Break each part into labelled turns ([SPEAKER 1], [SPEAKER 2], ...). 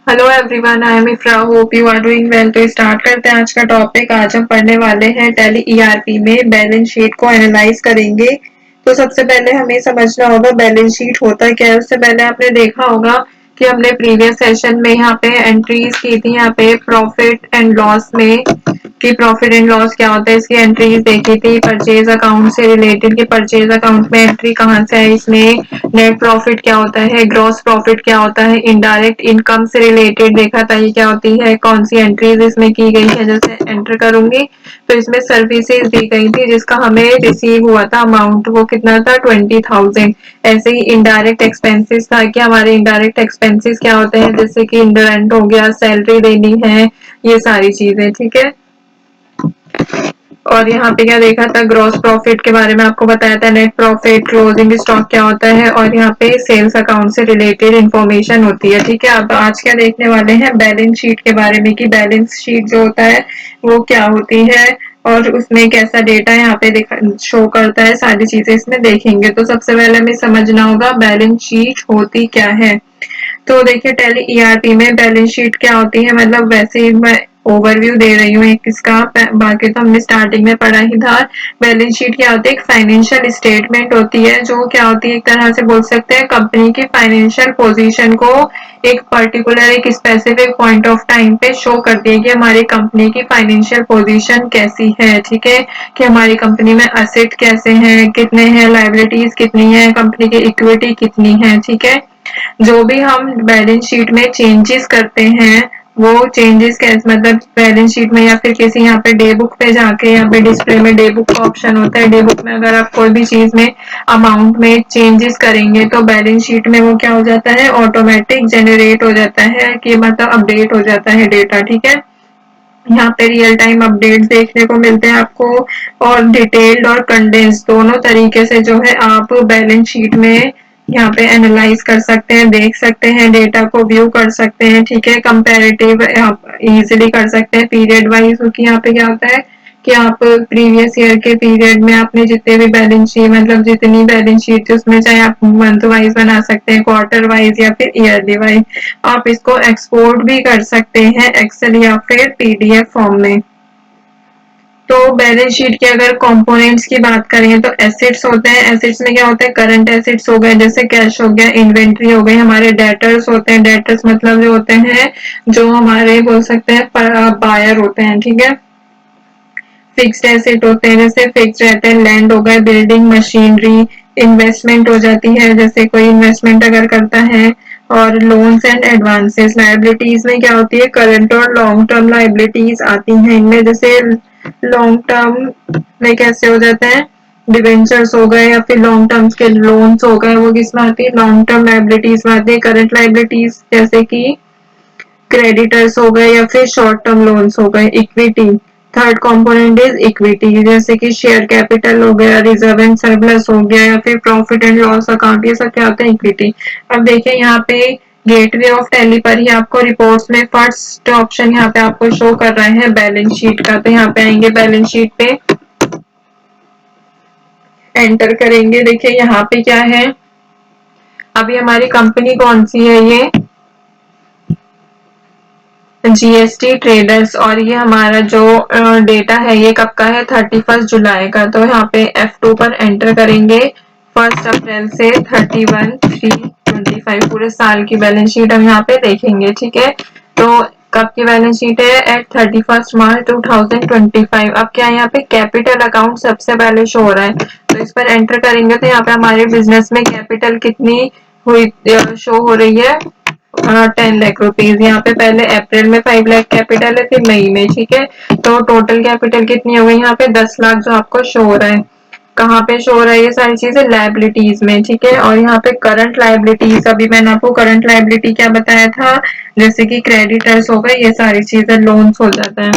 [SPEAKER 1] Hello everyone, I am Ifra. Hope you are doing well. तो start करते हैं आज का टॉपिक। आज हम पढ़ने वाले हैं टैली ईआरपी में बैलेंस शीट को एनालाइज करेंगे। तो सबसे पहले हमें समझना होगा बैलेंस शीट होता क्या है। उससे पहले आपने देखा होगा कि हमने प्रीवियस सेशन में यहाँ पे एंट्रीज की थी, यहाँ पे प्रॉफिट एंड लॉस में कि प्रॉफिट एंड लॉस क्या होता है, इसकी एंट्रीज देखी थी। परचेज अकाउंट से रिलेटेड कि परचेज अकाउंट में एंट्री कहाँ से है, इसमें नेट प्रॉफिट क्या होता है, ग्रॉस प्रॉफिट क्या होता है, इनडायरेक्ट इनकम से रिलेटेड देखा था ये क्या होती है, कौन सी एंट्रीज इसमें की गई है। जैसे एंटर करूंगी तो इसमें सर्विसेज दी गई थी जिसका हमें रिसीव हुआ था अमाउंट, वो कितना था 20,000। ऐसे ही इनडायरेक्ट एक्सपेंसेस था कि हमारे इनडायरेक्ट एक्सपेंसेस क्या होते हैं, जैसे कि रेंट हो गया, सैलरी देनी है, ये सारी चीजें। ठीक है। और यहाँ पे क्या देखा था, ग्रॉस प्रॉफिट के बारे में आपको बताया था, नेट प्रॉफिट, क्लोजिंग स्टॉक क्या होता है, और यहाँ पे सेल्स अकाउंट से रिलेटेड इंफॉर्मेशन होती है। ठीक है। अब आज क्या देखने वाले हैं, बैलेंस शीट के बारे में कि बैलेंस शीट जो होता है वो क्या होती है और उसमें कैसा डेटा यहाँ पे शो करता है, सारी चीजें इसमें देखेंगे। तो सबसे पहले हमें समझना होगा बैलेंस शीट होती क्या है। तो देखिए टैली ईआरपी में बैलेंस शीट क्या होती है, मतलब वैसे ही मैं ओवरव्यू दे रही हूँ एक इसका, बाकी तो हमने स्टार्टिंग में पढ़ा ही था। बैलेंस शीट क्या होती है, एक फाइनेंशियल स्टेटमेंट होती है जो क्या होती है, एक तरह से बोल सकते हैं कंपनी की फाइनेंशियल पोजीशन को एक पर्टिकुलर एक स्पेसिफिक पॉइंट ऑफ टाइम पे शो करती है कि हमारी कंपनी की फाइनेंशियल पोजीशन कैसी है। ठीक है। कि हमारी कंपनी में असेट कैसे हैं, कितने हैं, लाइबिलिटीज कितनी है, कंपनी की इक्विटी कितनी है। ठीक है। जो भी हम बैलेंस शीट में चेंजेस करते हैं वो चेंजेस कैसे, मतलब बैलेंस शीट में या फिर किसी यहाँ पे डे बुक पे जाके, यहाँ पे डिस्प्ले में डे बुक का ऑप्शन होता है। डे बुक में अगर आप कोई भी चीज में अमाउंट में चेंजेस करेंगे तो बैलेंस शीट में वो क्या हो जाता है, ऑटोमेटिक जनरेट हो जाता है कि मतलब अपडेट हो जाता है डेटा। ठीक है। यहाँ पे रियल टाइम अपडेट देखने को मिलते हैं आपको, और डिटेल्ड और कंडेंस दोनों तरीके से जो है आप बैलेंस शीट में यहाँ पे एनालाइज कर सकते हैं, देख सकते हैं, डेटा को व्यू कर सकते हैं। ठीक है। कंपैरेटिव आप इजीली कर सकते हैं पीरियड वाइज, क्योंकि यहाँ पे क्या होता है कि आप प्रीवियस ईयर के पीरियड में आपने जितने भी बैलेंस शीट, मतलब जितनी बैलेंस शीट थी उसमें चाहे आप मंथ वाइज बना सकते हैं, क्वार्टर वाइज या फिर ईयरली वाइज। आप इसको एक्सपोर्ट भी कर सकते हैं एक्सेल या फिर पीडीएफ फॉर्म में। तो बैलेंस शीट के अगर कंपोनेंट्स की बात करें तो एसेट्स होते हैं। एसेट्स में क्या होता है, करंट एसेट्स हो गए जैसे कैश हो गया, इन्वेंट्री हो गई। हमारे डेटर्स होते हैं, डेटर्स मतलब जो होते हैं जो हमारे बोल सकते हैं बायर होते हैं। ठीक है। फिक्स्ड एसेट होते हैं, जैसे फिक्स रहते हैं, लैंड हो गए, बिल्डिंग, मशीनरी। इन्वेस्टमेंट हो जाती है, जैसे कोई इन्वेस्टमेंट अगर करता है। और लोन्स एंड एडवांसेस। लाइबिलिटीज में क्या होती है, करंट और लॉन्ग टर्म लाइबिलिटीज आती हैं इनमें। जैसे लॉन्ग टर्म में कैसे हो जाता है, डिवेंचर्स हो गए या फिर लॉन्ग टर्म के लोन्स हो गए, वो किसमें आती है, लॉन्ग टर्म लाइबिलिटीज में आती है। करंट लाइबिलिटीज जैसे कि क्रेडिटर्स हो गए या फिर शॉर्ट टर्म लोन्स हो गए। Equity, third component is equity, जैसे कि शेयर कैपिटल हो गया, रिजर्व एंड सरप्लस हो गया या फिर प्रॉफिट एंड लॉस अकाउंट, ये सब क्या होता है, इक्विटी। अब देखिए यहाँ पे गेटवे ऑफ टैली पर ही आपको रिपोर्ट्स में फर्स्ट ऑप्शन यहाँ पे आपको शो कर रहे हैं बैलेंस शीट का। तो यहाँ पे आएंगे बैलेंस शीट पे, एंटर करेंगे। देखिए यहाँ पे क्या है, अभी हमारी कंपनी कौन सी है, ये जीएसटी ट्रेडर्स। और ये हमारा जो डेटा है ये कब का है, 31 जुलाई का। तो यहाँ पे F2 पर एंटर करेंगे। 1 अप्रैल से 31/3/25 पूरे साल की बैलेंस शीट हम यहाँ पे देखेंगे। ठीक है। तो कब की बैलेंस शीट है, एट 31 मार्च 2025। अब क्या है, यहाँ पे कैपिटल अकाउंट सबसे पहले शो हो रहा है, तो इस पर एंटर करेंगे तो यहाँ पे हमारे बिजनेस में कैपिटल कितनी हुई शो हो रही है, 10 लाख रुपीज। यहाँ पे पहले अप्रैल में 5 लाख कैपिटल है, फिर मई में। ठीक है। तो टोटल कैपिटल कितनी हो गई, यहाँ पे 10 लाख जो आपको शो हो रहा है। कहाँ पे शो हो रहा है ये सारी चीजें, लाइबिलिटीज में। ठीक है। और यहाँ पे करंट लाइबिलिटीज, अभी मैंने आपको करंट लाइबिलिटी क्या बताया था, जैसे कि क्रेडिटर्स हो गए, ये सारी चीजें लोन्स हो जाता है।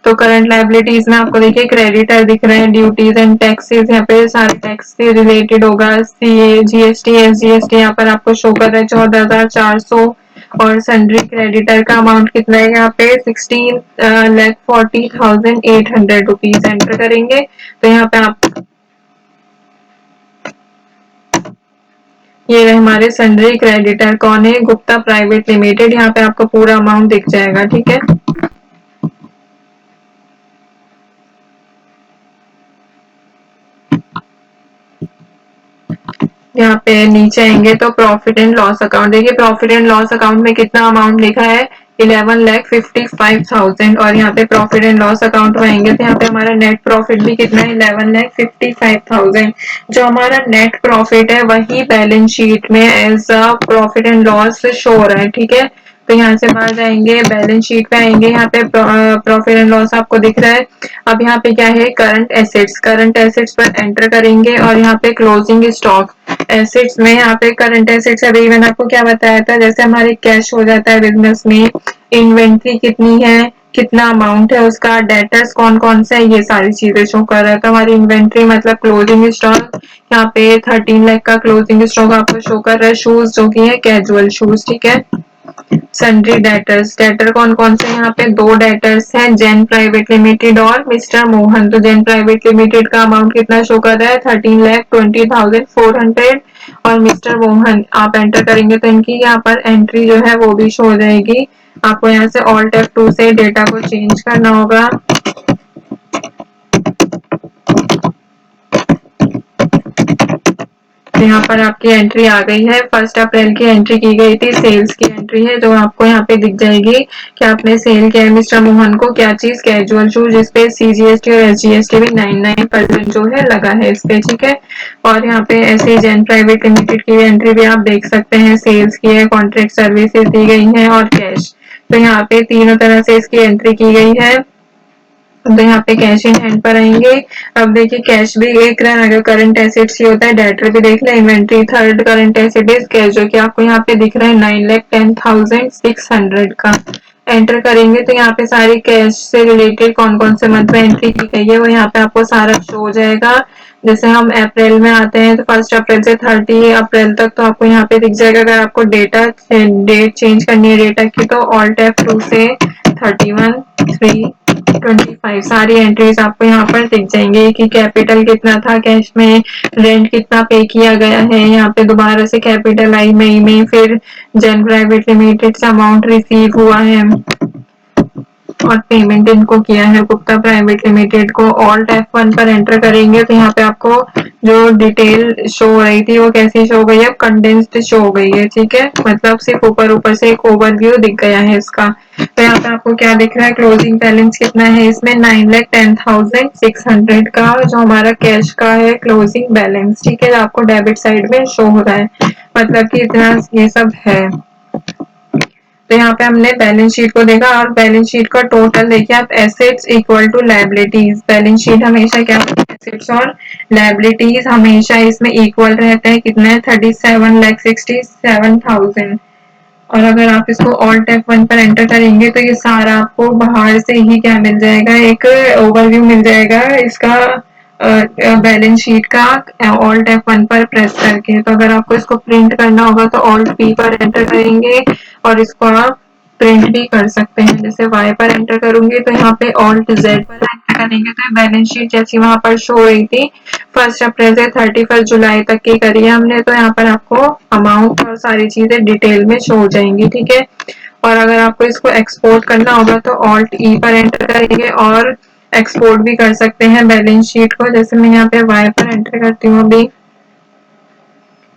[SPEAKER 1] तो करंट लाइबिलिटीज में आपको देखिए क्रेडिटर दिख रहे हैं, ड्यूटीज एंड टैक्सेस, यहाँ पे सारे टैक्स से रिलेटेड होगा, सीए, जीएसटी, एसजीएसटी यहाँ पर आपको शो कर रहा है 14,400। और सन्ड्री क्रेडिटर का अमाउंट कितना है, यहाँ पे 16,40,800 रुपीज एंटर करेंगे। तो यहाँ पे आप ये रहे हमारे सन्ड्री क्रेडिटर, कौन है? Gupta private limited. यहाँ पे आपको पूरा अमाउंट दिख जाएगा, ठीक है। यहाँ पे नीचे आएंगे तो प्रॉफिट एंड लॉस अकाउंट, देखिए प्रॉफिट एंड लॉस अकाउंट में कितना अमाउंट लिखा है, 11,55,000। और यहाँ पे प्रॉफिट एंड लॉस अकाउंट में आएंगे तो यहाँ पे हमारा नेट प्रॉफिट भी कितना है, 11,55,000। जो हमारा नेट प्रॉफिट है वही बैलेंस शीट में as a profit and loss show हो रहा है, ठीक है। तो यहाँ से बाहर जाएंगे, बैलेंस शीट पे आएंगे, यहाँ पे प्रॉफिट एंड लॉस आपको दिख रहा है। अब यहाँ पे क्या है, करंट एसेट्स, करंट एसेट्स पर एंटर करेंगे और यहाँ पे क्लोजिंग स्टॉक एसेट्स में, यहाँ पे करंट एसेट्स अभी मैंने आपको क्या बताया था, जैसे हमारे कैश हो जाता है बिजनेस में, इन्वेंट्री कितनी है, कितना अमाउंट है उसका, डेटर्स कौन कौन से है, ये सारी चीजें शो कर रहा है। तो हमारी इन्वेंट्री मतलब क्लोजिंग स्टॉक, यहाँ पे 13 लाख का क्लोजिंग स्टॉक आपको शो कर रहा है। शूज जो की है कैजुअल शूज, ठीक है। सन्ड्री डेटर्स, डेटर कौन कौन से, यहाँ पे दो डेटर्स हैं, जैन प्राइवेट लिमिटेड और मिस्टर मोहन। तो जैन प्राइवेट लिमिटेड का अमाउंट कितना शो कर रहा है, 13,20,400। और मिस्टर मोहन आप एंटर करेंगे तो इनकी यहाँ पर एंट्री जो है वो भी शो हो जाएगी। आपको यहाँ से ऑल्ट F2 से डेटा को चेंज करना होगा। तो यहाँ पर आपकी एंट्री आ गई है, 1 अप्रैल की एंट्री की गई थी, सेल्स की एंट्री है जो आपको यहाँ पे दिख जाएगी कि आपने सेल किया है मिस्टर मोहन को क्या चीज, कैजुअल शूज, जिसपे CGST और SGST भी 99% जो है लगा है इस पे, ठीक है। और यहाँ पे ऐसे जैन प्राइवेट लिमिटेड की एंट्री भी आप देख सकते हैं, सेल्स की है, कॉन्ट्रैक्ट सर्विसेज दी गई है और कैश। तो यहाँ पे तीनों तरह से इसकी एंट्री की गई है। तो यहाँ पे कैश इन हैंड पर आएंगे। अब देखिए कैश भी एक रहा, अगर करंट एसेट्स ही होता है, डेटर भी देख ले, inventory third current asset is cash, जो कि आपको यहाँ पे दिख रहा है 9,10,600 का। एंटर करेंगे तो यहाँ पे सारी कैश से रिलेटेड कौन कौन से मंथ में एंट्री की गई है वो यहाँ पे आपको सारा शो हो जाएगा। जैसे हम अप्रैल में आते हैं तो 1 अप्रैल से 30 अप्रैल तक तो आपको यहाँ पे दिख जाएगा। अगर आपको डेट चेंज करनी है डेटा की तो ऑल्ट F2 से 31/3/25 सारी एंट्रीज आपको यहाँ पर दिख जाएंगे कि कैपिटल कितना था कैश में, रेंट कितना पे किया गया है, यहाँ पे दोबारा से कैपिटल आई मई में, फिर जैन प्राइवेट लिमिटेड से अमाउंट रिसीव हुआ है और पेमेंट इनको किया है गुप्ता प्राइवेट लिमिटेड को। ऑल्ट F1 पर एंटर करेंगे तो यहाँ पे आपको जो डिटेल शो हो रही थी वो कैसी शो हो गई है, कंडेंस्ड शो हो गई है, ठीक है। मतलब सिर्फ ऊपर ऊपर से एक ओवरव्यू दिख गया है इसका। तो यहाँ पे आपको क्या दिख रहा है, क्लोजिंग बैलेंस कितना है इसमें, 9,10,600 का जो हमारा कैश का है क्लोजिंग बैलेंस, ठीक है, आपको डेबिट साइड में शो हो रहा है, मतलब कि इतना ये सब है। तो यहाँ पे हमने बैलेंस शीट को देखा और बैलेंस शीट का टोटल देखिए आप, assets equal to liabilities, balance sheet हमेशा क्या, एसेट्स और लायबिलिटीज हमेशा इसमें इक्वल रहते हैं, कितना है 37,67,000। और अगर आप इसको ऑल्ट F1 पर एंटर करेंगे तो ये सारा आपको बाहर से ही क्या मिल जाएगा, एक ओवरव्यू मिल जाएगा इसका बैलेंस शीट का, ऑल्ट F1 पर प्रेस करके। तो अगर आपको इसको प्रिंट करना होगा तो ऑल्ट P पर एंटर करेंगे और इसको आप प्रिंट भी कर सकते हैं। जैसे Y पर एंटर करूंगी तो यहाँ पे ऑल्ट Z पर एंटर करेंगे तो बैलेंस शीट जैसी वहां पर शो हो रही थी 1 अप्रैल से 31 जुलाई तक की करी है हमने, तो यहाँ पर आपको अमाउंट और सारी चीजें डिटेल में शो हो जाएंगी, ठीक है। और अगर आपको इसको एक्सपोर्ट करना होगा तो ऑल्ट E पर एंटर करेंगे और एक्सपोर्ट भी कर सकते हैं बैलेंस शीट को। जैसे मैं यहाँ पे Y पर एंटर करती हूँ, अभी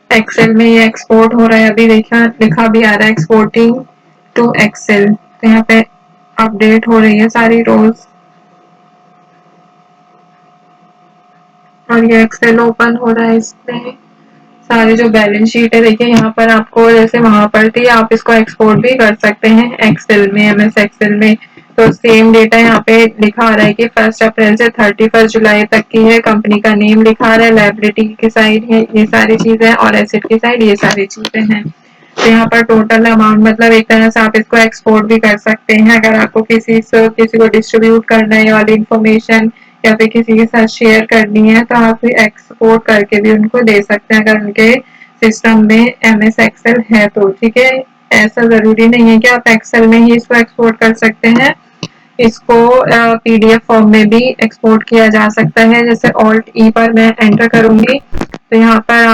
[SPEAKER 1] एक्सेल में ये एक्सपोर्ट हो रहा है, अभी देखा लिखा भी आ रहा है एक्सपोर्टिंग टू एक्सेल। तो यहाँ पे अपडेट हो रही है सारी रोज और ये एक्सेल ओपन हो रहा है, इसमें सारी जो बैलेंस शीट है देखिए यहाँ पर आपको जैसे वहां पर थी आप इसको एक्सपोर्ट भी कर सकते हैं एक्सेल में, MS एक्सेल में। तो सेम डेटा यहाँ पे लिखा आ रहा है कि 1 अप्रैल से 31 जुलाई तक की है, कंपनी का नेम लिखा आ रहा है, लायबिलिटी की साइड है ये सारी चीजें और एसेट की साइड ये सारी चीजें हैं। तो यहाँ पर टोटल अमाउंट मतलब एक तरह से आप इसको एक्सपोर्ट भी कर सकते हैं अगर आपको किसी को डिस्ट्रीब्यूट करना है वाली इंफॉर्मेशन या फिर किसी के साथ शेयर करनी है तो आप एक्सपोर्ट करके भी उनको दे सकते हैं अगर उनके सिस्टम में MS एक्सेल है तो, ठीक है। ऐसा जरूरी नहीं है कि आप एक्सेल में ही इसको एक्सपोर्ट कर सकते हैं, इसको PDF फॉर्म में भी एक्सपोर्ट किया जा सकता है। जैसे ऑल्ट E पर मैं एंटर करूंगी तो यहाँ पर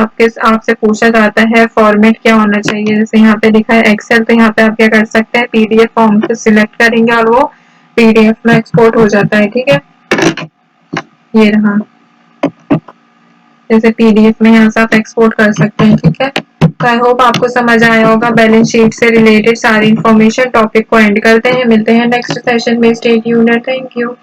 [SPEAKER 1] आपसे पूछा जाता है फॉर्मेट क्या होना चाहिए। जैसे यहाँ पे लिखा है एक्सेल, तो यहाँ पे आप क्या कर सकते हैं, पीडीएफ फॉर्म को सिलेक्ट करेंगे और वो पीडीएफ में एक्सपोर्ट हो जाता है। ठीक है, ये रहा, जैसे पीडीएफ में यहाँ से आप एक्सपोर्ट कर सकते हैं। ठीक है, तो आई होप आपको समझ आया होगा। बैलेंस शीट से रिलेटेड सारी इन्फॉर्मेशन टॉपिक को एंड करते हैं, मिलते हैं नेक्स्ट सेशन में। Stay tuned, thank you.